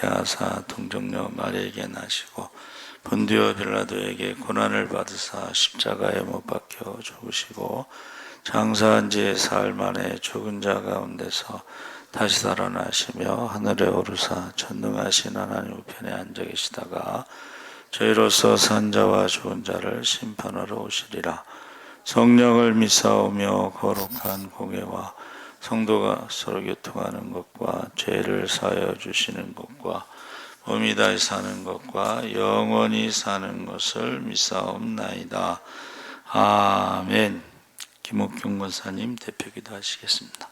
대하사 동정녀 마리에게 나시고 본디오 빌라도에게 고난을 받으사 십자가에 못 박혀 죽으시고 장사한 지 사흘 만에 죽은 자 가운데서 다시 살아나시며 하늘에 오르사 전능하신 하나님 우편에 앉아 계시다가 저희로서 산 자와 죽은 자를 심판하러 오시리라. 성령을 믿사오며 거룩한 공예와 성도가 서로 교통하는 것과 죄를 사하여 주시는 것과 몸이 다시 사는 것과 영원히 사는 것을 믿사옵나이다. 아멘. 김옥경 권사님 대표기도 하시겠습니다.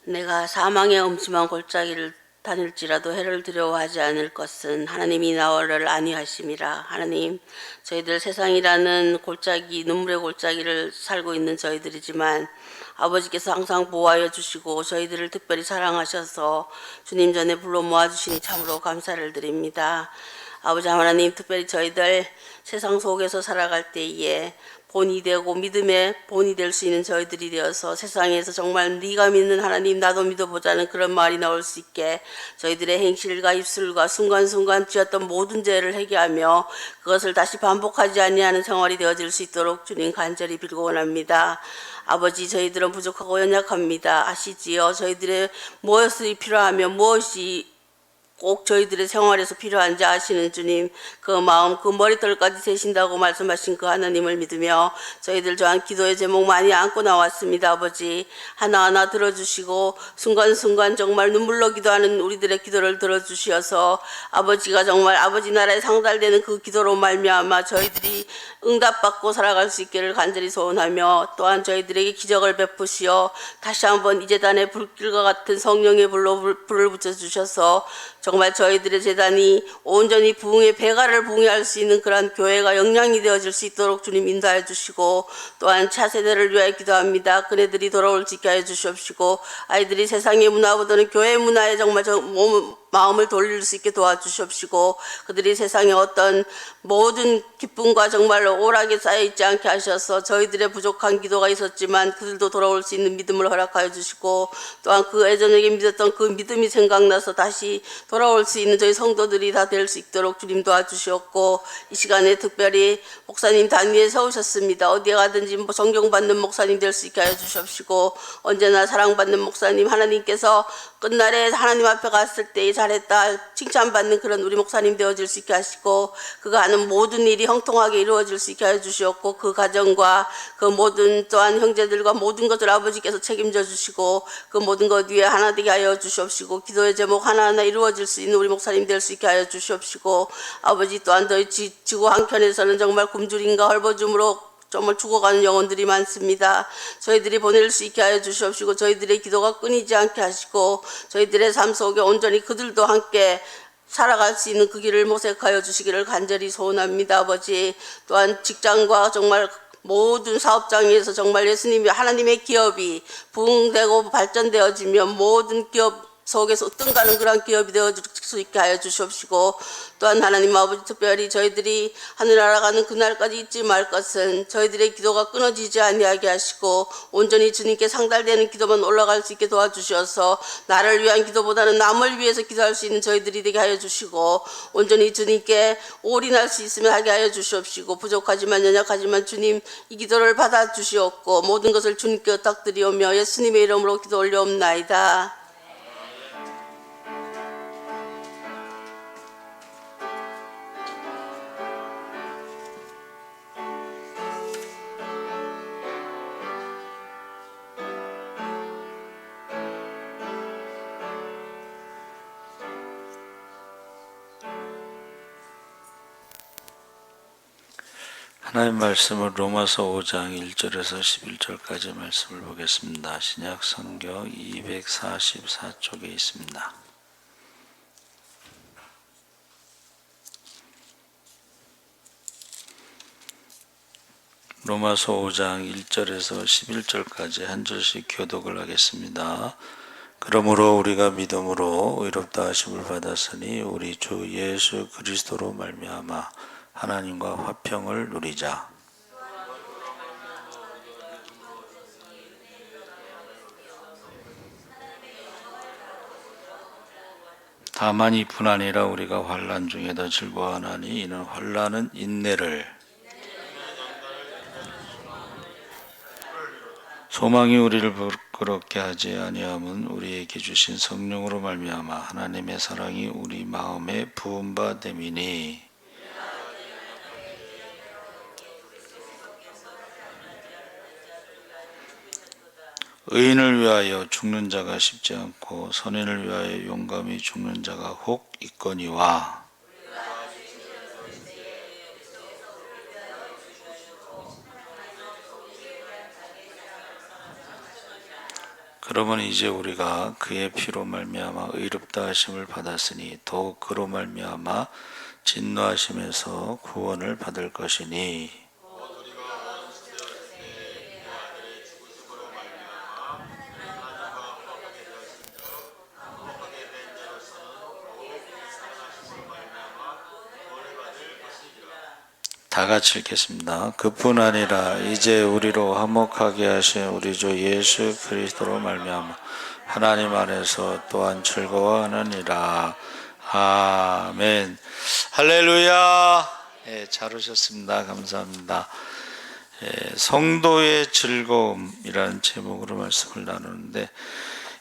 내가 사망의 엄침한 골짜기를 다닐지라도 해를 두려워하지 않을 것은 하나님이 나를 안위하심이라. 하나님, 저희들 세상이라는 골짜기, 눈물의 골짜기를 살고 있는 저희들이지만 아버지께서 항상 보호하여 주시고 저희들을 특별히 사랑하셔서 주님 전에 불러 모아주시니 참으로 감사를 드립니다. 아버지 하나님, 특별히 저희들 세상 속에서 살아갈 때에 본이 되고 믿음의 본이 될 수 있는 저희들이 되어서 세상에서 정말 네가 믿는 하나님 나도 믿어보자는 그런 말이 나올 수 있게 저희들의 행실과 입술과 순간순간 지었던 모든 죄를 회개하며 그것을 다시 반복하지 아니하는 생활이 되어질 수 있도록 주님 간절히 빌고 원합니다. 아버지, 저희들은 부족하고 연약합니다. 아시지요? 저희들의 무엇이 필요하며 무엇이 꼭 저희들의 생활에서 필요한지 아시는 주님, 그 마음, 그 머리털까지 세신다고 말씀하신 그 하나님을 믿으며 저희들 또한 기도의 제목 많이 안고 나왔습니다. 아버지, 하나하나 들어주시고 순간순간 정말 눈물로 기도하는 우리들의 기도를 들어주시어서 아버지가 정말 아버지 나라에 상달되는 그 기도로 말미암아 저희들이 응답받고 살아갈 수 있기를 간절히 소원하며 또한 저희들에게 기적을 베푸시어 다시 한번 이 재단의 불길과 같은 성령의 불로 불을 붙여주셔서 정말 저희들의 재단이 온전히 부흥의 배가를 부흥할 수 있는 그러한 교회가 영향이 되어질 수 있도록 주님 인도하여 주시고 또한 차세대를 위하여 기도합니다. 그네들이 돌아올 수 있게 하여 주시옵시고 아이들이 세상의 문화보다는 교회 문화에 정말 마음을 돌릴 수 있게 도와주시옵시고 그들이 세상에 어떤 모든 기쁨과 정말로 오락에 쌓여있지 않게 하셔서 저희들의 부족한 기도가 있었지만 그들도 돌아올 수 있는 믿음을 허락하여 주시고 또한 그 예전에 믿었던 그 믿음이 생각나서 다시 돌아올 수 있는 저희 성도들이 다 될 수 있도록 주님 도와주시옵고 이 시간에 특별히 목사님 단위에 세우셨습니다. 어디에 가든지 존경받는 목사님 될 수 있게 하여 주시옵시고 언제나 사랑받는 목사님 하나님께서 끝날에 하나님 앞에 갔을 때 잘했다 칭찬받는 그런 우리 목사님 되어질 수 있게 하시고 그가 하는 모든 일이 형통하게 이루어질 수 있게 하여 주시옵고 그 가정과 그 모든 또한 형제들과 모든 것을 아버지께서 책임져 주시고 그 모든 것 위에 하나 되게 하여 주시옵시고 기도의 제목 하나하나 이루어질 수 있는 우리 목사님 될 수 있게 하여 주시옵시고 아버지 또한 너희 지구 한켠에서는 정말 굶주림과 헐벗음으로 정말 죽어가는 영혼들이 많습니다. 저희들이 보낼 수 있게 하여 주시옵시고 저희들의 기도가 끊이지 않게 하시고 저희들의 삶 속에 온전히 그들도 함께 살아갈 수 있는 그 길을 모색하여 주시기를 간절히 소원합니다. 아버지 또한 직장과 정말 모든 사업장에서 정말 예수님이 하나님의 기업이 부흥되고 발전되어지며 모든 기업 속에서 뜬가는 그런 기업이 되어줄 수 있게 하여 주시옵시고 또한 하나님 아버지 특별히 저희들이 하늘나라 가는 그날까지 잊지 말 것은 저희들의 기도가 끊어지지 아니하게 하시고 온전히 주님께 상달되는 기도만 올라갈 수 있게 도와주셔서 나를 위한 기도보다는 남을 위해서 기도할 수 있는 저희들이 되게 하여 주시고 온전히 주님께 올인할 수 있으면 하게 하여 주시옵시고 부족하지만 연약하지만 주님 이 기도를 받아주시옵고 모든 것을 주님께 부탁드리오며 예수님의 이름으로 기도 올려옵나이다. 하나님 말씀은 로마서 5장 1절에서 11절까지 말씀을 보겠습니다. 신약 성경 244쪽에 있습니다. 로마서 5장 1절에서 11절까지 한 절씩 교독을 하겠습니다. 그러므로 우리가 믿음으로 의롭다 하심을 받았으니 우리 주 예수 그리스도로 말미암아 하나님과 화평을 누리자. 다만 이뿐 아니라 우리가 환난 중에도 즐거워하나니 이는 환난은 인내를, 소망이 우리를 부끄럽게 하지 아니함은 우리에게 주신 성령으로 말미암아 하나님의 사랑이 우리 마음에 부은 바 됨이니. 의인을 위하여 죽는 자가 쉽지 않고 선인을 위하여 용감히 죽는 자가 혹 있거니와. 그러면 이제 우리가 그의 피로 말미암아 의롭다 하심을 받았으니 더욱 그로 말미암아 진노하심에서 구원을 받을 것이니. 다 같이 읽겠습니다. 그뿐 아니라 이제 우리로 화목하게 하신 우리 주 예수 그리스도로 말미암아 하나님 안에서 또한 즐거워하느니라. 아멘. 할렐루야. 잘 오셨습니다. 감사합니다. 성도의 즐거움이라는 제목으로 말씀을 나누는데,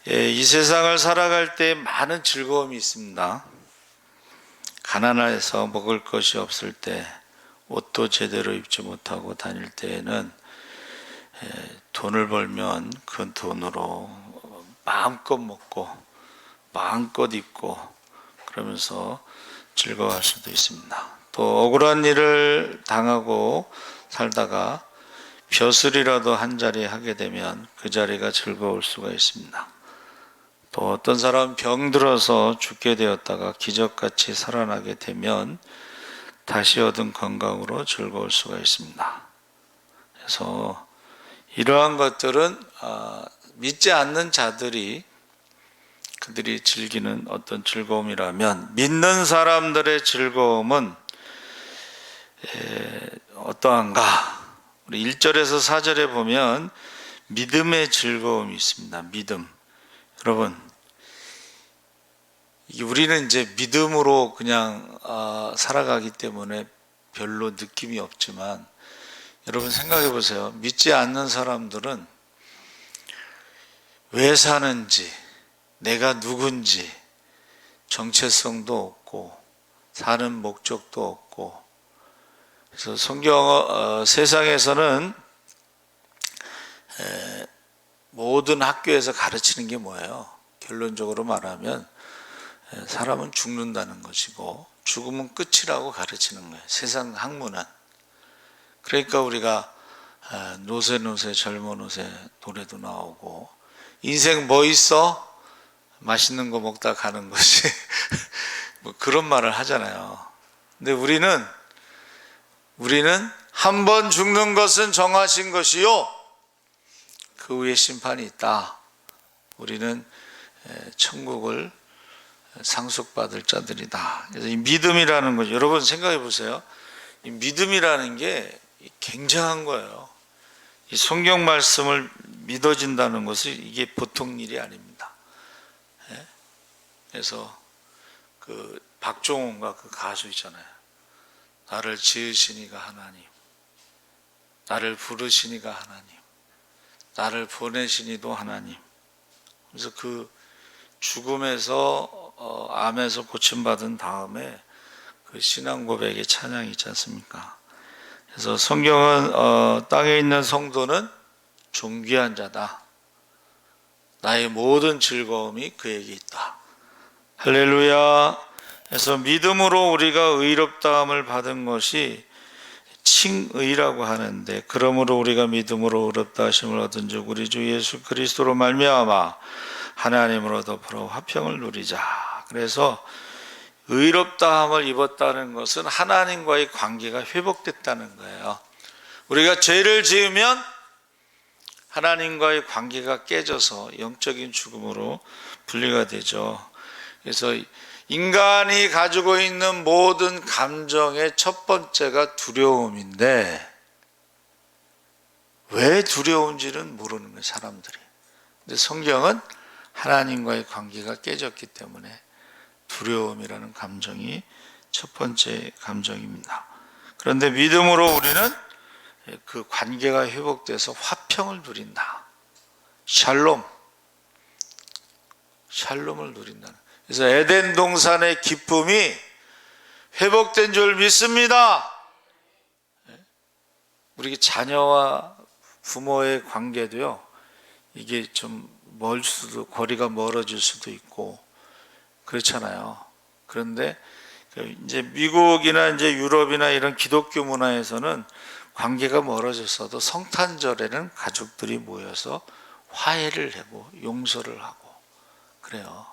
이 세상을 살아갈 때 많은 즐거움이 있습니다. 가난해서 먹을 것이 없을 때, 옷도 제대로 입지 못하고 다닐 때에는 돈을 벌면 그 돈으로 마음껏 먹고 마음껏 입고 그러면서 즐거워할 수도 있습니다. 또 억울한 일을 당하고 살다가 벼슬이라도 한 자리 하게 되면 그 자리가 즐거울 수가 있습니다. 또 어떤 사람은 병들어서 죽게 되었다가 기적같이 살아나게 되면 다시 얻은 건강으로 즐거울 수가 있습니다. 그래서 이러한 것들은 믿지 않는 자들이 그들이 즐기는 어떤 즐거움이라면, 믿는 사람들의 즐거움은 어떠한가? 우리 1절에서 4절에 보면 믿음의 즐거움이 있습니다. 믿음. 여러분, 우리는 이제 믿음으로 그냥 살아가기 때문에 별로 느낌이 없지만, 여러분 생각해 보세요. 믿지 않는 사람들은 왜 사는지, 내가 누군지 정체성도 없고 사는 목적도 없고. 그래서 성경 세상에서는 모든 학교에서 가르치는 게 뭐예요? 결론적으로 말하면 사람은 죽는다는 것이고 죽음은 끝이라고 가르치는 거예요. 세상 학문은. 그러니까 우리가 노세 젊은 옷에 노래도 나오고, 인생 뭐 있어? 맛있는 거 먹다 가는 것이 뭐 그런 말을 하잖아요. 근데 우리는 한 번 죽는 것은 정하신 것이요 그 후에 심판이 있다. 우리는 천국을 상속받을 자들이다. 그래서 이 믿음이라는 거죠. 여러분 생각해 보세요. 이 믿음이라는 게 굉장한 거예요. 이 성경 말씀을 믿어진다는 것은 이게 보통 일이 아닙니다. 그래서 그 박종원과 그 가수 있잖아요. 나를 지으시니가 하나님, 나를 부르시니가 하나님, 나를 보내시니도 하나님. 그래서 그 죽음에서 암에서 고침받은 다음에 그 신앙 고백의 찬양이 있지 않습니까? 그래서 성경은 땅에 있는 성도는 존귀한 자다. 나의 모든 즐거움이 그에게 있다. 할렐루야. 그래서 믿음으로 우리가 의롭다함을 받은 것이 칭의라고 하는데, 그러므로 우리가 믿음으로 의롭다 하심을 얻은 즉 우리 주 예수 그리스도로 말미암아 하나님으로 더불어 화평을 누리자. 그래서 의롭다함을 입었다는 것은 하나님과의 관계가 회복됐다는 거예요. 우리가 죄를 지으면 하나님과의 관계가 깨져서 영적인 죽음으로 분리가 되죠. 그래서 인간이 가지고 있는 모든 감정의 첫 번째가 두려움인데 왜 두려운지는 모르는 거예요, 사람들이. 근데 성경은 하나님과의 관계가 깨졌기 때문에 두려움이라는 감정이 첫 번째 감정입니다. 그런데 믿음으로 우리는 그 관계가 회복돼서 화평을 누린다. 샬롬을 누린다. 그래서 에덴 동산의 기쁨이 회복된 줄 믿습니다. 우리 자녀와 부모의 관계도요, 이게 좀 멀 수도, 거리가 멀어질 수도 있고 그렇잖아요. 그런데 이제 미국이나 이제 유럽이나 이런 기독교 문화에서는 관계가 멀어졌어도 성탄절에는 가족들이 모여서 화해를 하고 용서를 하고 그래요.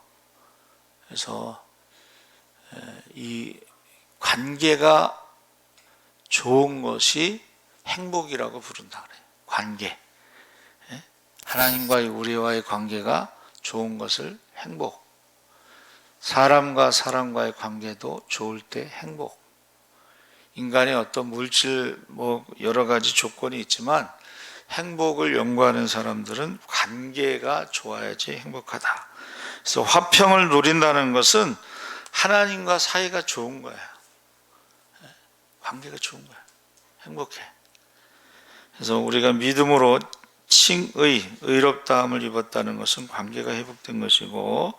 그래서 이 관계가 좋은 것이 행복이라고 부른다 그래요. 관계. 하나님과의 우리와의 관계가 좋은 것을 행복. 사람과 사람과의 관계도 좋을 때 행복. 인간의 어떤 물질 여러 가지 조건이 있지만 행복을 연구하는 사람들은 관계가 좋아야지 행복하다. 그래서 화평을 누린다는 것은 하나님과 사이가 좋은 거예요. 관계가 좋은 거예요. 행복해. 그래서 우리가 믿음으로 의롭다함을 입었다는 것은 관계가 회복된 것이고,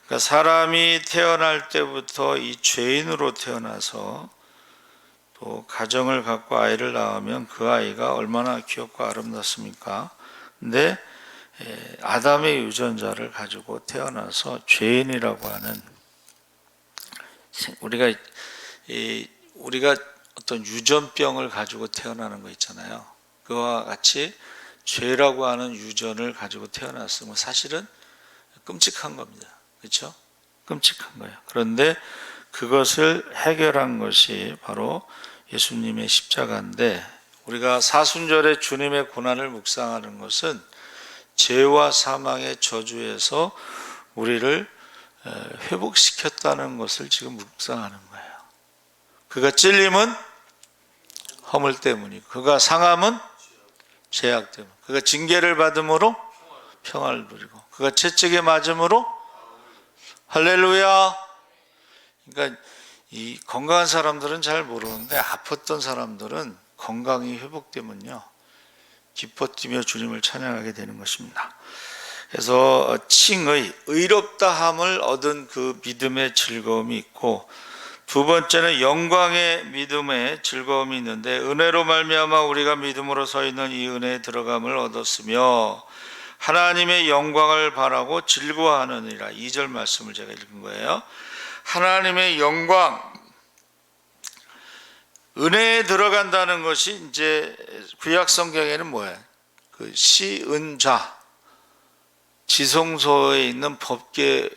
그러니까 사람이 태어날 때부터 이 죄인으로 태어나서 또 가정을 갖고 아이를 낳으면 그 아이가 얼마나 귀엽고 아름답습니까? 근데 아담의 유전자를 가지고 태어나서 죄인이라고 하는, 우리가 어떤 유전병을 가지고 태어나는 거 있잖아요. 그와 같이 죄라고 하는 유전을 가지고 태어났으면 사실은 끔찍한 겁니다. 그렇죠? 끔찍한 거예요. 그런데 그것을 해결한 것이 바로 예수님의 십자가인데, 우리가 사순절에 주님의 고난을 묵상하는 것은 죄와 사망의 저주에서 우리를 회복시켰다는 것을 지금 묵상하는 거예요. 그가 찔림은 허물 때문이고, 그가 상함은 죄악 때문, 그가 징계를 받음으로 평화를 누리고, 그가 채찍에 맞음으로 할렐루야. 그러니까 이 건강한 사람들은 잘 모르는데 아팠던 사람들은 건강이 회복되면요 기뻐 뛰며 주님을 찬양하게 되는 것입니다. 그래서 의롭다함을 얻은 그 믿음의 즐거움이 있고, 두 번째는 영광의 믿음의 즐거움이 있는데, 은혜로 말미암아 우리가 믿음으로 서 있는 이 은혜에 들어감을 얻었으며 하나님의 영광을 바라고 즐거워하느니라. 2절 말씀을 제가 읽은 거예요. 하나님의 영광, 은혜에 들어간다는 것이 이제 구약 성경에는 뭐예요? 그 시은좌, 지성소에 있는 법궤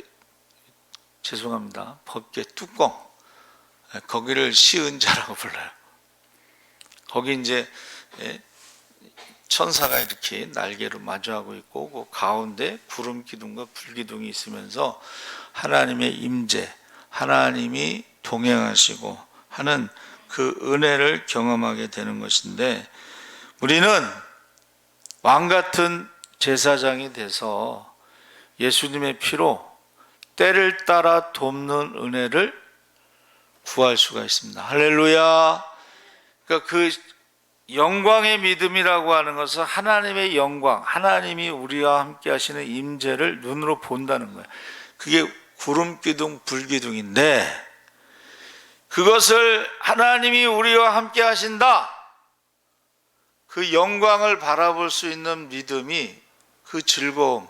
뚜껑, 거기를 시은좌라고 불러요. 거기 이제 천사가 이렇게 날개로 마주하고 있고, 그 가운데 구름 기둥과 불 기둥이 있으면서 하나님의 임재, 하나님이 동행하시고 하는 그 은혜를 경험하게 되는 것인데, 우리는 왕 같은 제사장이 돼서 예수님의 피로 때를 따라 돕는 은혜를 구할 수가 있습니다. 할렐루야. 그러니까 그 영광의 믿음이라고 하는 것은 하나님의 영광, 하나님이 우리와 함께 하시는 임재를 눈으로 본다는 거예요. 그게 구름 기둥, 불 기둥인데, 그것을 하나님이 우리와 함께 하신다, 그 영광을 바라볼 수 있는 믿음이 그 즐거움.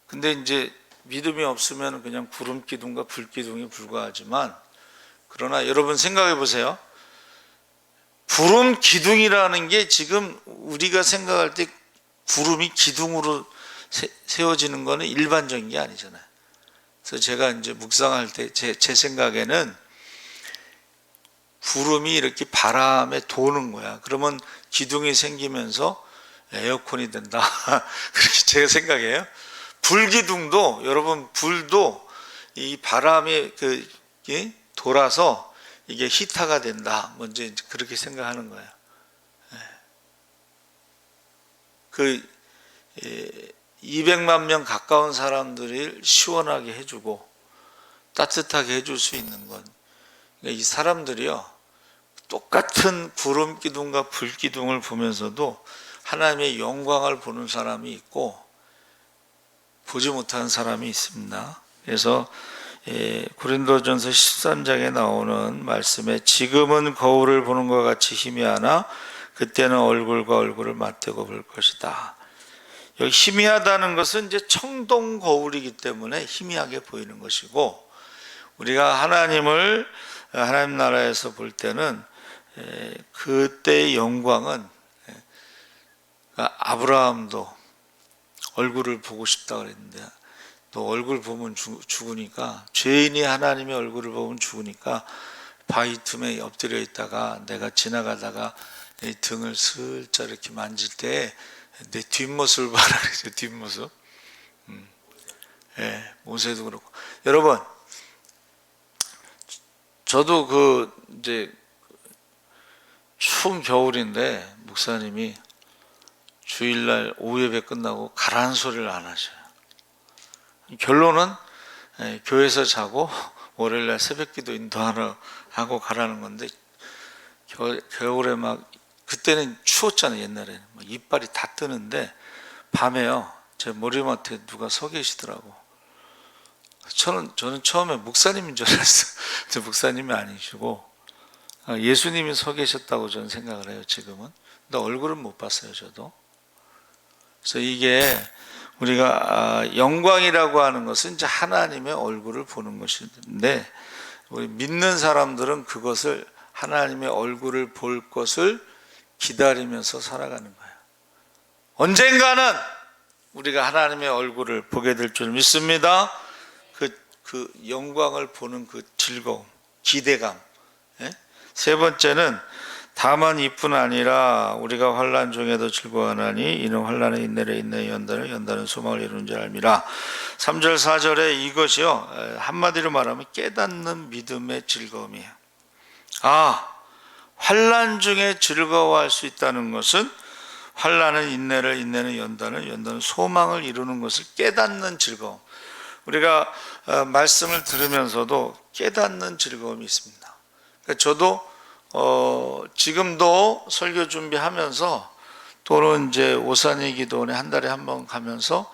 근데 이제 믿음이 없으면 그냥 구름 기둥과 불 기둥이 불과하지만, 그러나 여러분 생각해 보세요. 구름 기둥이라는 게 지금 우리가 생각할 때 구름이 기둥으로 세워지는 거는 일반적인 게 아니잖아요. 그래서 제가 이제 묵상할 때 제 생각에는 구름이 이렇게 바람에 도는 거야. 그러면 기둥이 생기면서 에어컨이 된다. 그렇게 제가 생각해요. 불기둥도, 여러분, 불도 이 바람이 돌아서 이게 히터가 된다. 먼저 이제 그렇게 생각하는 거예요. 그 200만 명 가까운 사람들을 시원하게 해주고 따뜻하게 해줄 수 있는 건, 그러니까 이 사람들이요, 똑같은 구름 기둥과 불 기둥을 보면서도 하나님의 영광을 보는 사람이 있고 보지 못하는 사람이 있습니다. 그래서 고린도전서 13장에 나오는 말씀에 지금은 거울을 보는 것 같이 희미하나 그때는 얼굴과 얼굴을 맞대고 볼 것이다. 여기 희미하다는 것은 이제 청동 거울이기 때문에 희미하게 보이는 것이고, 우리가 하나님 나라에서 볼 때는 그때의 영광은, 아브라함도 얼굴을 보고 싶다 그랬는데 너 얼굴 보면 죽으니까, 죄인이 하나님의 얼굴을 보면 죽으니까 바위 틈에 엎드려 있다가 내가 지나가다가 내 등을 슬쩍 이렇게 만질 때 내 뒷모습을 봐라 그랬죠. 뒷모습. 모세도 그렇고. 여러분, 저도 이제 추운 겨울인데 목사님이 주일날 오후 예배 끝나고 가라는 소리를 안 하셔요. 결론은 교회에서 자고 월요일날 새벽기도 인도하러 하고 가라는 건데, 겨울에 막, 그때는 추웠잖아요. 옛날에는 막 이빨이 다 뜨는데 밤에요, 제 머리맡에 누가 서 계시더라고. 저는 처음에 목사님인 줄 알았어요. 근데 목사님이 아니시고 예수님이 서 계셨다고 저는 생각을 해요. 지금은. 근데 얼굴은 못 봤어요. 저도. 그래서 이게 우리가 영광이라고 하는 것은 이제 하나님의 얼굴을 보는 것인데, 우리 믿는 사람들은 그것을, 하나님의 얼굴을 볼 것을 기다리면서 살아가는 거예요. 언젠가는 우리가 하나님의 얼굴을 보게 될 줄 믿습니다. 그 영광을 보는 그 즐거움, 기대감. 세 번째는 다만 이뿐 아니라 우리가 환난 중에도 즐거워하나니 이는 환난의 인내를 인내의 연단을 연단은 소망을 이루는 줄 알미라. 3절 4절에 이것이요, 한마디로 말하면 깨닫는 믿음의 즐거움이에요. 환난 중에 즐거워할 수 있다는 것은, 환난은 인내를, 인내는 연단을, 연단은 소망을 이루는 것을 깨닫는 즐거움. 우리가 말씀을 들으면서도 깨닫는 즐거움이 있습니다. 그러니까 저도 지금도 설교 준비하면서 또는 이제 오산이 기도원에 한 달에 한 번 가면서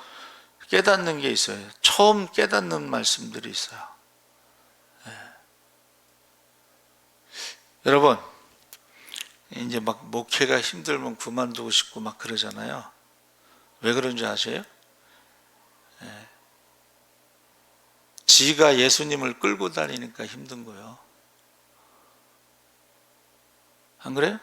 깨닫는 게 있어요. 처음 깨닫는 말씀들이 있어요. 여러분, 이제 막 목회가 힘들면 그만두고 싶고 막 그러잖아요. 왜 그런지 아세요? 지가 예수님을 끌고 다니니까 힘든 거예요. 안 그래요?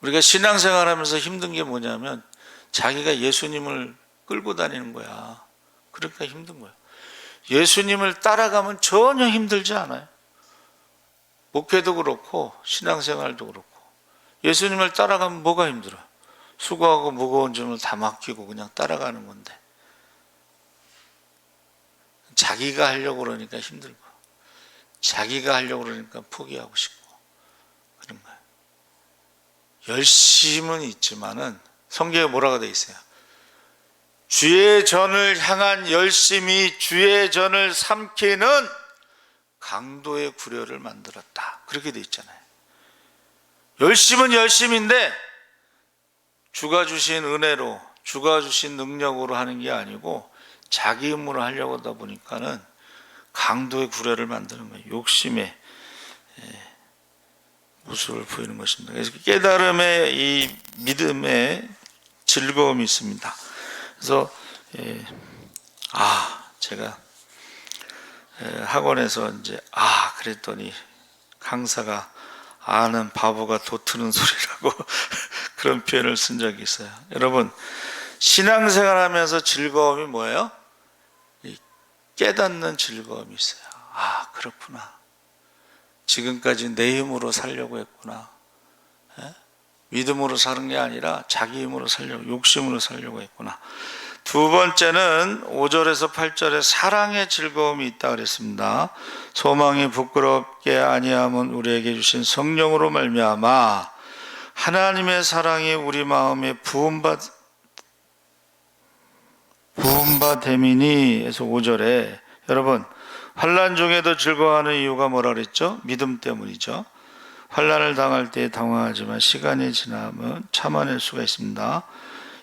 우리가 신앙생활 하면서 힘든 게 뭐냐면 자기가 예수님을 끌고 다니는 거야. 그러니까 힘든 거야. 예수님을 따라가면 전혀 힘들지 않아요. 목회도 그렇고 신앙생활도 그렇고. 예수님을 따라가면 뭐가 힘들어? 수고하고 무거운 짐을 다 맡기고 그냥 따라가는 건데, 자기가 하려고 그러니까 힘들고, 자기가 하려고 그러니까 포기하고 싶고 그런 거예요. 열심은 있지만은 성경에 뭐라고 돼 있어요? 주의 전을 향한 열심이 주의 전을 삼키는 강도의 구려를 만들었다. 그렇게 돼 있잖아요. 열심은 열심인데 주가 주신 은혜로, 주가 주신 능력으로 하는 게 아니고 자기 힘으로 하려고 하다 보니까는 강도의 구려를 만드는 거예요. 욕심의 모습을 보이는 것입니다. 그래서 깨달음의 이 믿음의 즐거움이 있습니다. 그래서 제가 학원에서 이제 그랬더니 강사가 아는 바보가 도트는 소리라고 그런 표현을 쓴 적이 있어요. 여러분, 신앙생활하면서 즐거움이 뭐예요? 깨닫는 즐거움이 있어요. 그렇구나. 지금까지 내 힘으로 살려고 했구나. 믿음으로 사는 게 아니라 자기 힘으로 살려고, 욕심으로 살려고 했구나. 두 번째는 5절에서 8절에 사랑의 즐거움이 있다 그랬습니다. 소망이 부끄럽게 아니함은 우리에게 주신 성령으로 말미암아 하나님의 사랑이 우리 마음에 부음바됨이니 해서 5절에, 여러분 환난 중에도 즐거워하는 이유가 뭐라 그랬죠? 믿음 때문이죠. 환난을 당할 때 당황하지만 시간이 지나면 참아낼 수가 있습니다.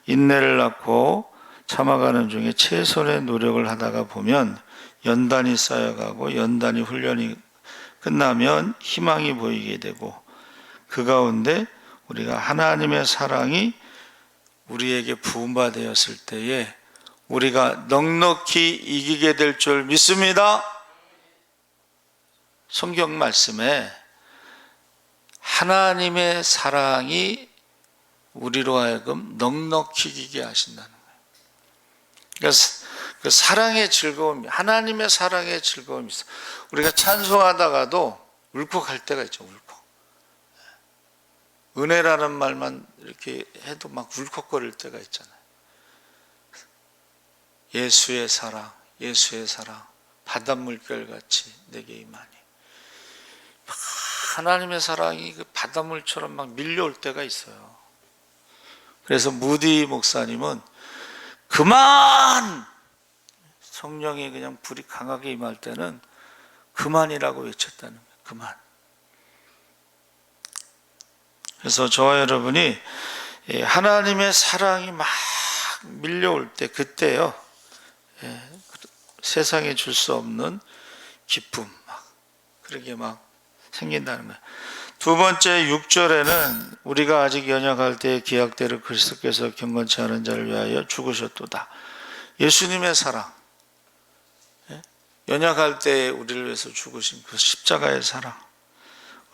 인내를 낳고 참아가는 중에 최선의 노력을 하다가 보면 연단이 쌓여가고 연단이 훈련이 끝나면 희망이 보이게 되고, 그 가운데 우리가 하나님의 사랑이 우리에게 부음받았을 때에 우리가 넉넉히 이기게 될 줄 믿습니다. 성경 말씀에 하나님의 사랑이 우리로 하여금 넉넉히 이기게 하신다는 거예요. 그러니까 그 사랑의 즐거움이, 하나님의 사랑의 즐거움이 있어. 우리가 찬송하다가도 울컥할 때가 있죠. 울컥. 은혜라는 말만 이렇게 해도 막 울컥거릴 때가 있잖아요. 예수의 사랑, 예수의 사랑, 바닷물결같이 내게 임하니. 하나님의 사랑이 그 바닷물처럼 막 밀려올 때가 있어요. 그래서 무디 목사님은 그만! 성령이 그냥 불이 강하게 임할 때는 그만이라고 외쳤다는 거예요. 그만. 그래서 저와 여러분이 하나님의 사랑이 막 밀려올 때, 그때요, 세상에 줄 수 없는 기쁨, 그러게 막 생긴다는 거예요. 두 번째 6절에는 우리가 아직 연약할 때의 기약대로 그리스도께서 경건치 않은 자를 위하여 죽으셨도다. 예수님의 사랑, 연약할 때 우리를 위해서 죽으신 그 십자가의 사랑.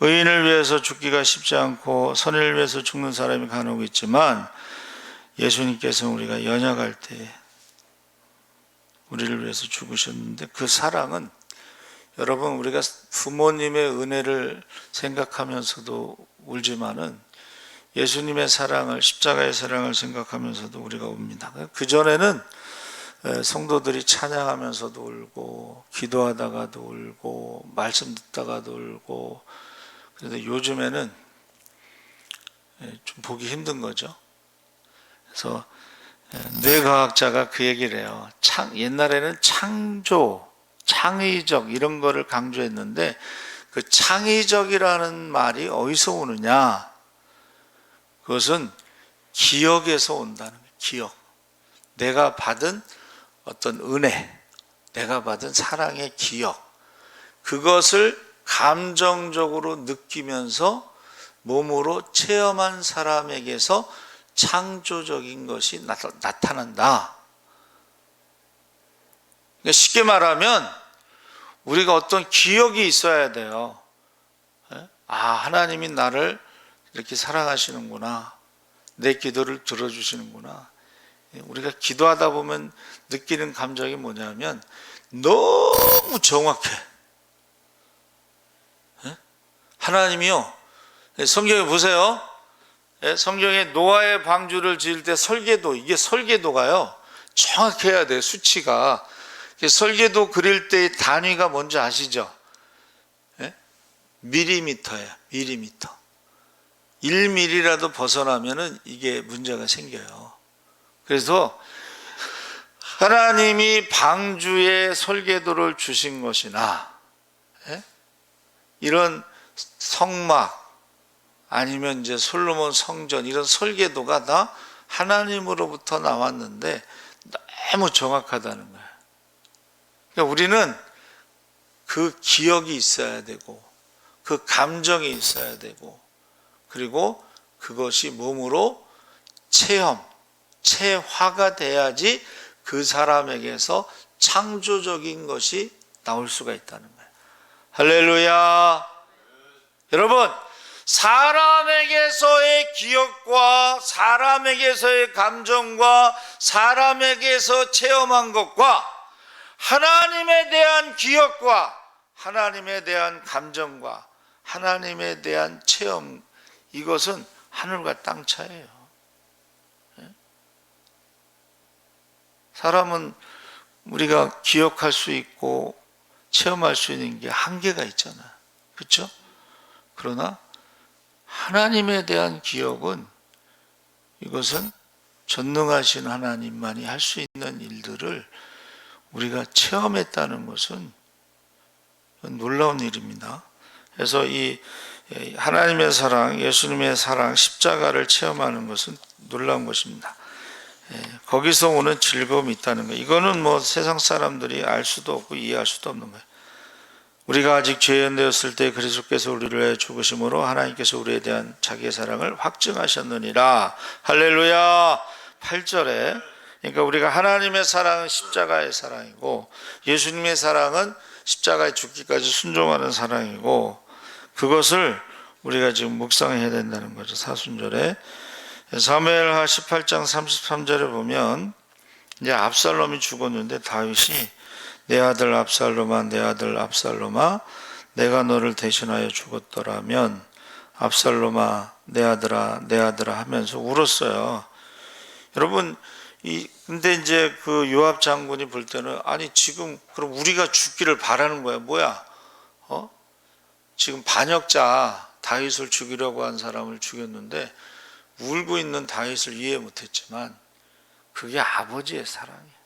의인을 위해서 죽기가 쉽지 않고 선인을 위해서 죽는 사람이 간혹 있지만, 예수님께서는 우리가 연약할 때 우리를 위해서 죽으셨는데, 그 사랑은 여러분, 우리가 부모님의 은혜를 생각하면서도 울지만은 예수님의 사랑을, 십자가의 사랑을 생각하면서도 우리가 웁니다. 그전에는 성도들이 찬양하면서도 울고, 기도하다가도 울고, 말씀 듣다가도 울고, 그런데 요즘에는 좀 보기 힘든 거죠. 그래서 뇌과학자가 그 얘기를 해요. 옛날에는 창의적 이런 거를 강조했는데, 그 창의적이라는 말이 어디서 오느냐? 그것은 기억에서 온다는 거예요. 기억. 내가 받은 어떤 은혜, 내가 받은 사랑의 기억, 그것을 감정적으로 느끼면서 몸으로 체험한 사람에게서 창조적인 것이 나타난다. 그러니까 쉽게 말하면 우리가 어떤 기억이 있어야 돼요. 하나님이 나를 이렇게 사랑하시는구나, 내 기도를 들어주시는구나. 우리가 기도하다 보면 느끼는 감정이 뭐냐면 너무 정확해. 하나님이요, 성경에 보세요. 성경에 노아의 방주를 지을 때 설계도, 이게 설계도가요 정확해야 돼요. 수치가. 설계도 그릴 때의 단위가 뭔지 아시죠? 밀리미터예요. 밀리미터. 1mm라도 벗어나면은 이게 문제가 생겨요. 그래서 하나님이 방주에 설계도를 주신 것이나, 이런 성막 아니면 이제 솔로몬 성전, 이런 설계도가 다 하나님으로부터 나왔는데 너무 정확하다는 거예요. 그러니까 우리는 그 기억이 있어야 되고, 그 감정이 있어야 되고, 그리고 그것이 몸으로 체화가 돼야지 그 사람에게서 창조적인 것이 나올 수가 있다는 거예요. 할렐루야. 여러분, 사람에게서의 기억과 사람에게서의 감정과 사람에게서 체험한 것과 하나님에 대한 기억과 하나님에 대한 감정과 하나님에 대한 체험, 이것은 하늘과 땅 차이예요. 사람은 우리가 기억할 수 있고 체험할 수 있는 게 한계가 있잖아요. 그렇죠? 그러나 하나님에 대한 기억은, 이것은 전능하신 하나님만이 할 수 있는 일들을 우리가 체험했다는 것은 놀라운 일입니다. 그래서 이 하나님의 사랑, 예수님의 사랑, 십자가를 체험하는 것은 놀라운 것입니다. 거기서 오는 즐거움이 있다는 거예요. 이거는 뭐 세상 사람들이 알 수도 없고 이해할 수도 없는 거예요. 우리가 아직 죄인 되었을 때 그리스도께서 우리를 위해 죽으심으로 하나님께서 우리에 대한 자기의 사랑을 확증하셨느니라. 할렐루야. 8절에, 그러니까 우리가 하나님의 사랑은 십자가의 사랑이고, 예수님의 사랑은 십자가에 죽기까지 순종하는 사랑이고, 그것을 우리가 지금 묵상해야 된다는 거죠. 사순절에. 사무엘하 18장 33절에 보면, 이제 압살롬이 죽었는데 다윗이 내 아들 압살롬아, 내 아들 압살롬아, 내가 너를 대신하여 죽었더라면 압살롬아, 내 아들아, 내 아들아 하면서 울었어요. 여러분, 근데 이제 그 요압 장군이 볼 때는, 아니 지금 그럼 우리가 죽기를 바라는 거야. 뭐야? 지금 반역자 다윗을 죽이려고 한 사람을 죽였는데 울고 있는 다윗을 이해 못했지만 그게 아버지의 사랑이에요.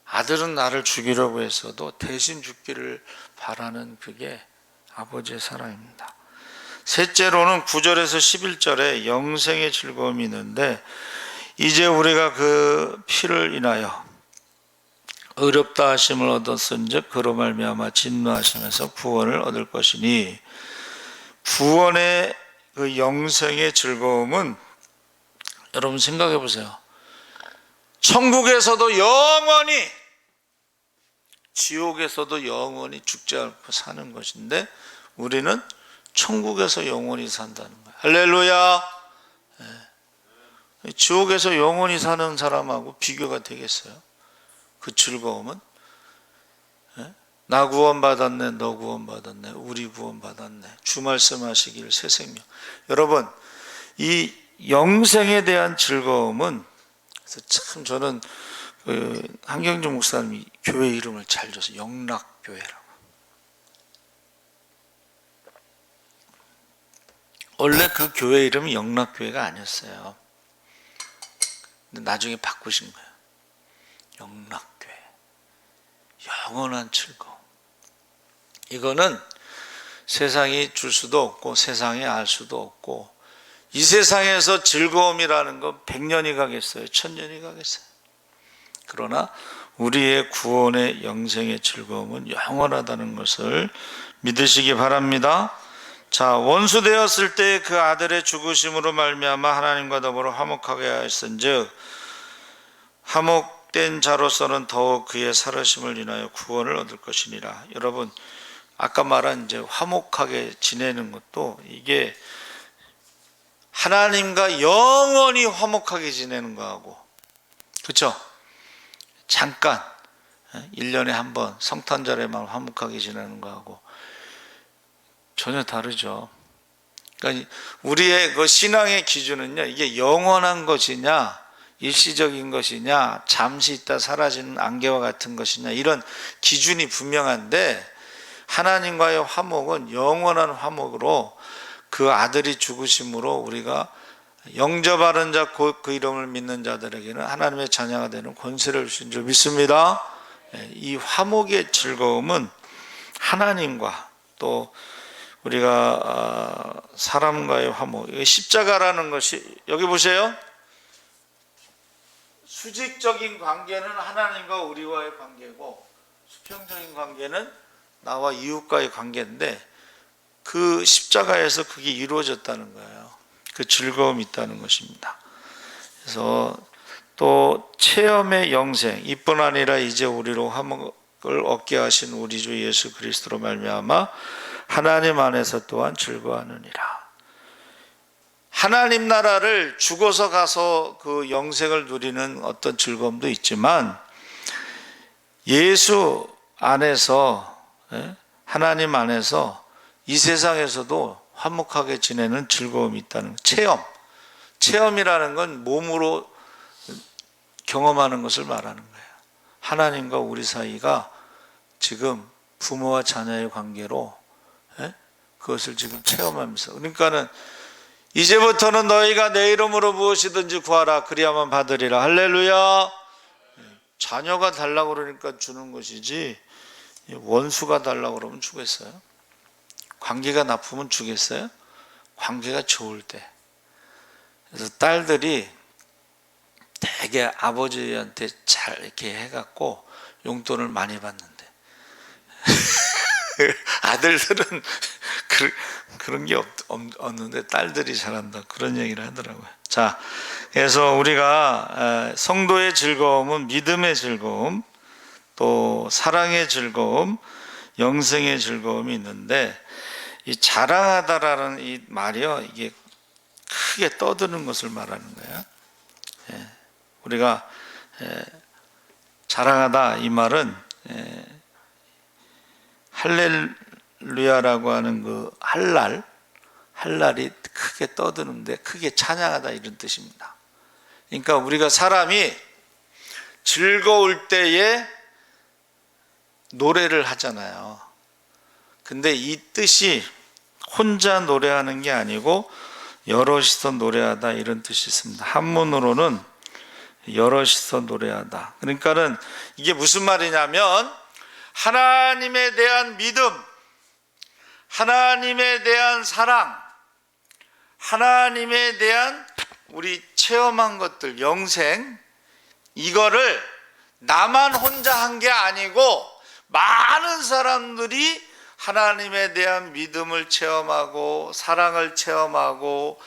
아들은 나를 죽이려고 했어도 대신 죽기를 바라는 그게 아버지의 사랑입니다. 셋째로는 9절에서 11절에 영생의 즐거움이 있는데, 이제 우리가 그 피를 인하여 의롭다 하심을 얻었은즉 그로 말미암아 진노하심에서 구원을 얻을 것이니, 구원의 그 영생의 즐거움은, 여러분 생각해 보세요. 천국에서도 영원히, 지옥에서도 영원히 죽지 않고 사는 것인데 우리는 천국에서 영원히 산다는 거예요. 할렐루야. 지옥에서 영원히 사는 사람하고 비교가 되겠어요? 그 즐거움은? 나 구원받았네, 너 구원받았네, 우리 구원받았네, 주 말씀하시길 새 생명. 여러분, 이 영생에 대한 즐거움은, 그래서 참 저는 한경준 목사님이 교회 이름을 잘 줘서 영락교회라고. 원래 그 교회 이름이 영락교회가 아니었어요. 근데 나중에 바꾸신 거예요. 영락교회. 영원한 즐거움. 이거는 세상이 줄 수도 없고 세상이 알 수도 없고, 이 세상에서 즐거움이라는 건 100년이 가겠어요? 1000년이 가겠어요? 그러나 우리의 구원의 영생의 즐거움은 영원하다는 것을 믿으시기 바랍니다. 자, 원수 되었을 때 그 아들의 죽으심으로 말미암아 하나님과 더불어 화목하게 하였은즉 화목된 자로서는 더욱 그의 살으심을 인하여 구원을 얻을 것이니라. 여러분, 아까 말한 이제 화목하게 지내는 것도, 이게 하나님과 영원히 화목하게 지내는 거하고, 그렇죠? 잠깐 1년에 한 번 성탄절에만 화목하게 지내는 거하고 전혀 다르죠. 그러니까 우리의 그 신앙의 기준은요, 이게 영원한 것이냐, 일시적인 것이냐, 잠시 있다 사라지는 안개와 같은 것이냐, 이런 기준이 분명한데, 하나님과의 화목은 영원한 화목으로 그 아들이 죽으심으로 우리가 영접하는 자, 그 이름을 믿는 자들에게는 하나님의 자녀가 되는 권세를 주신 줄 믿습니다. 이 화목의 즐거움은 하나님과 또 우리가 사람과의 화목, 십자가라는 것이, 여기 보세요. 수직적인 관계는 하나님과 우리와의 관계고, 수평적인 관계는 나와 이웃과의 관계인데, 그 십자가에서 그게 이루어졌다는 거예요. 그 즐거움이 있다는 것입니다. 그래서 또 체험의 영생, 이뿐 아니라 이제 우리로 화목을 얻게 하신 우리 주 예수 그리스도로 말미암아 하나님 안에서 또한 즐거워하느니라. 하나님 나라를 죽어서 가서 그 영생을 누리는 어떤 즐거움도 있지만, 예수 안에서 하나님 안에서 이 세상에서도 화목하게 지내는 즐거움이 있다는 체험이라는 건 몸으로 경험하는 것을 말하는 거예요. 하나님과 우리 사이가 지금 부모와 자녀의 관계로 그것을 지금 체험하면서, 그러니까는 이제부터는 너희가 내 이름으로 무엇이든지 구하라 그리야만 받으리라. 할렐루야. 자녀가 달라고 그러니까 주는 것이지 원수가 달라고 그러면 주겠어요? 관계가 나쁘면 주겠어요? 관계가 좋을 때. 그래서 딸들이 되게 아버지한테 잘 이렇게 해갖고 용돈을 많이 받는데 아들들은 그런 게 없는데 딸들이 잘한다, 그런 얘기를 하더라고요. 자, 그래서 우리가 성도의 즐거움은 믿음의 즐거움, 또 사랑의 즐거움, 영생의 즐거움이 있는데, 이 자랑하다라는 이 말이요, 이게 크게 떠드는 것을 말하는 거예요. 우리가 자랑하다 이 말은 할렐루야라고 하는 그 할랄이 크게 떠드는데 크게 찬양하다 이런 뜻입니다. 그러니까 우리가 사람이 즐거울 때에 노래를 하잖아요. 근데 이 뜻이 혼자 노래하는 게 아니고 여럿이서 노래하다 이런 뜻이 있습니다. 한문으로는 여럿이서 노래하다. 그러니까는 이게 무슨 말이냐면 하나님에 대한 믿음, 하나님에 대한 사랑, 하나님에 대한 우리 체험한 것들, 영생, 이거를 나만 혼자 한 게 아니고 많은 사람들이 하나님에 대한 믿음을 체험하고 사랑을 체험하고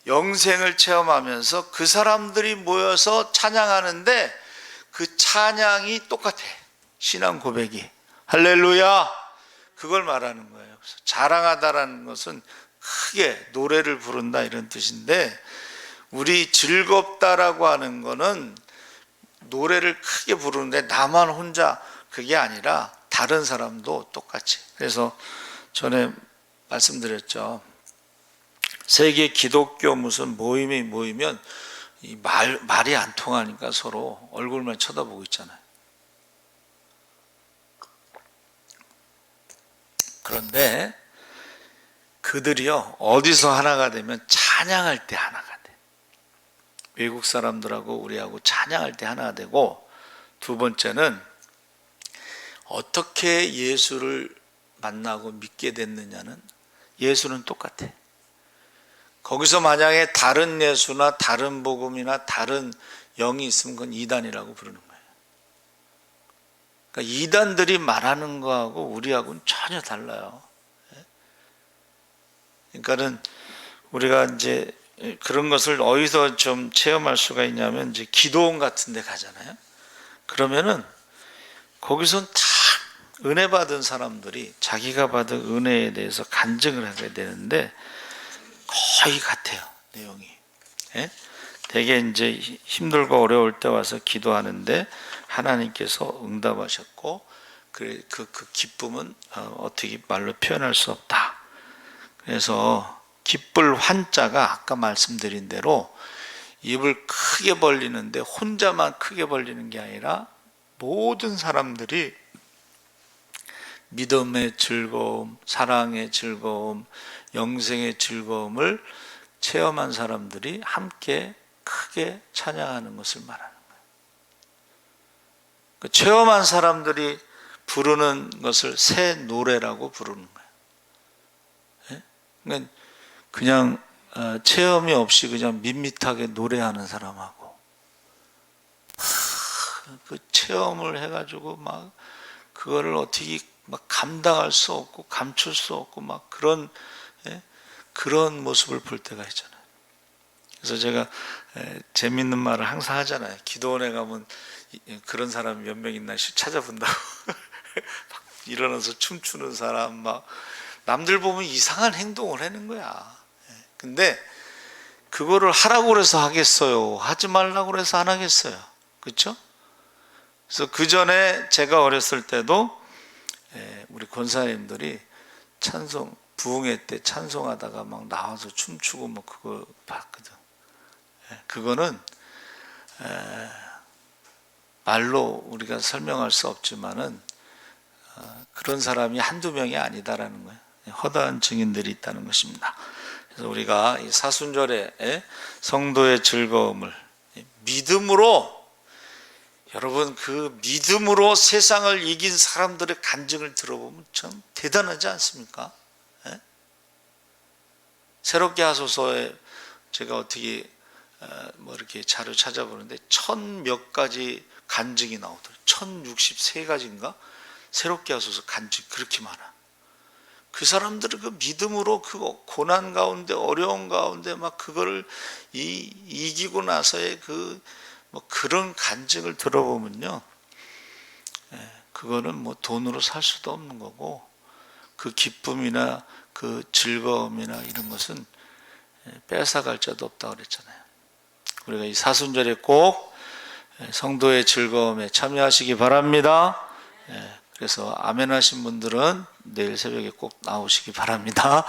영생을 체험하면서 그 사람들이 모여서 찬양하는데 그 찬양이 똑같아. 신앙 고백이. 할렐루야. 그걸 말하는 거예요. 그래서 자랑하다라는 것은 크게 노래를 부른다 이런 뜻인데, 우리 즐겁다라고 하는 거는 노래를 크게 부르는데 나만 혼자 그게 아니라 다른 사람도 똑같이. 그래서 전에 말씀드렸죠. 세계 기독교 무슨 모임이 모이면 이 말이 안 통하니까 서로 얼굴만 쳐다보고 있잖아요. 그런데 그들이요, 어디서 하나가 되면 찬양할 때 하나가 돼. 외국 사람들하고 우리하고 찬양할 때 하나가 되고, 두 번째는 어떻게 예수를 만나고 믿게 됐느냐는, 예수는 똑같아. 거기서 만약에 다른 예수나 다른 복음이나 다른 영이 있으면 그건 이단이라고 부르는 거예요. 그러니까 이단들이 말하는 거하고 우리하고는 전혀 달라요. 그러니까는 우리가 이제 그런 것을 어디서 좀 체험할 수가 있냐면, 이제 기도원 같은 데 가잖아요. 그러면은 거기선 다 은혜 받은 사람들이 자기가 받은 은혜에 대해서 간증을 하게 되는데 거의 같아요, 내용이. 되게 이제 힘들고 어려울 때 와서 기도하는데 하나님께서 응답하셨고, 그 기쁨은 어떻게 말로 표현할 수 없다. 그래서 기쁠 환자가 아까 말씀드린 대로 입을 크게 벌리는데 혼자만 크게 벌리는 게 아니라 모든 사람들이 믿음의 즐거움, 사랑의 즐거움, 영생의 즐거움을 체험한 사람들이 함께 크게 찬양하는 것을 말하는 거예요. 그 체험한 사람들이 부르는 것을 새 노래라고 부르는 거예요. 그러니까 그냥 체험이 없이 그냥 밋밋하게 노래하는 사람하고 그 체험을 해가지고 막 그거를 어떻게 막 감당할 수 없고 감출 수 없고 막 그런 모습을 볼 때가 있잖아요. 그래서 제가 재밌는 말을 항상 하잖아요. 기도원에 가면 그런 사람이 몇 명 있나 찾아본다고. 막 일어나서 춤추는 사람, 막 남들 보면 이상한 행동을 하는 거야. 근데 그거를 하라고 그래서 하겠어요? 하지 말라고 그래서 안 하겠어요? 그렇죠? 그래서 그 전에 제가 어렸을 때도 우리 권사님들이 찬송 부흥회 때 찬송하다가 막 나와서 춤추고 뭐 그거 봤거든. 그거는 말로 우리가 설명할 수 없지만은 그런 사람이 한두 명이 아니다라는 거예요. 허다한 증인들이 있다는 것입니다. 그래서 우리가 이 사순절에 성도의 즐거움을 믿음으로, 여러분 그 믿음으로 세상을 이긴 사람들의 간증을 들어보면 참 대단하지 않습니까? 새롭게 하소서에 제가 어떻게 뭐 이렇게 자료 찾아보는데 1000몇 가지 간증이 나오더라고요. 1063가지인가? 새롭게 하소서 간증 그렇게 많아. 그 사람들은 그 믿음으로 그 고난 가운데 어려운 가운데 막 그거를 이기고 나서의 뭐 그런 간증을 들어보면요, 그거는 뭐 돈으로 살 수도 없는 거고, 그 기쁨이나 그 즐거움이나 이런 것은 뺏어갈 자도 없다고 그랬잖아요. 우리가 이 사순절에 꼭 성도의 즐거움에 참여하시기 바랍니다. 그래서 아멘 하신 분들은 내일 새벽에 꼭 나오시기 바랍니다.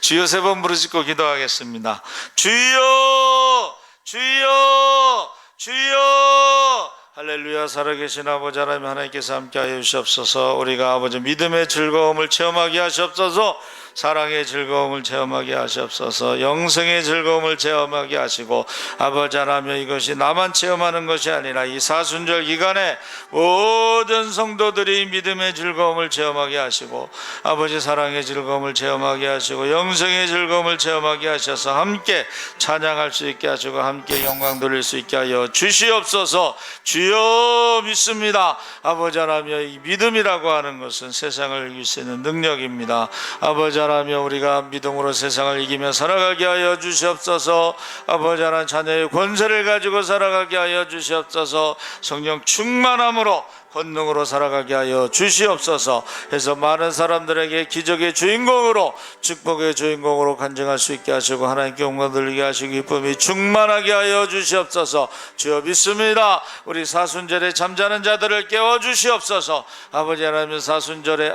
주여 3번 부르짖고 기도하겠습니다. 주여 주여 주여. 할렐루야. 살아계신 아버지 하나님, 하나님께서 함께하여 주시옵소서. 우리가 아버지 믿음의 즐거움을 체험하게 하시옵소서. 사랑의 즐거움을 체험하게 하시옵소서. 영생의 즐거움을 체험하게 하시고, 아버지 하나님, 이것이 나만 체험하는 것이 아니라 이 사순절 기간에 모든 성도들이 믿음의 즐거움을 체험하게 하시고, 아버지 사랑의 즐거움을 체험하게 하시고, 영생의 즐거움을 체험하게 하셔서 함께 찬양할 수 있게 하시고, 함께 영광 돌릴 수 있게 하여 주시옵소서. 주여 믿습니다. 아버지 하나님, 이 믿음이라고 하는 것은 세상을 이길 수 있는 능력입니다. 아버지 하나님, 우리가 믿음으로 세상을 이기며 살아가게 하여 주시옵소서. 아버지 하나님, 자녀의 권세를 가지고 살아가게 하여 주시옵소서. 성령 충만함으로 권능으로 살아가게 하여 주시옵소서. 해서 많은 사람들에게 기적의 주인공으로, 축복의 주인공으로 간증할 수 있게 하시고, 하나님께 영광 돌리게 하시고 기쁨이 충만하게 하여 주시옵소서. 주여 믿습니다. 우리 사순절에 잠자는 자들을 깨워 주시옵소서. 아버지 하나님, 사순절에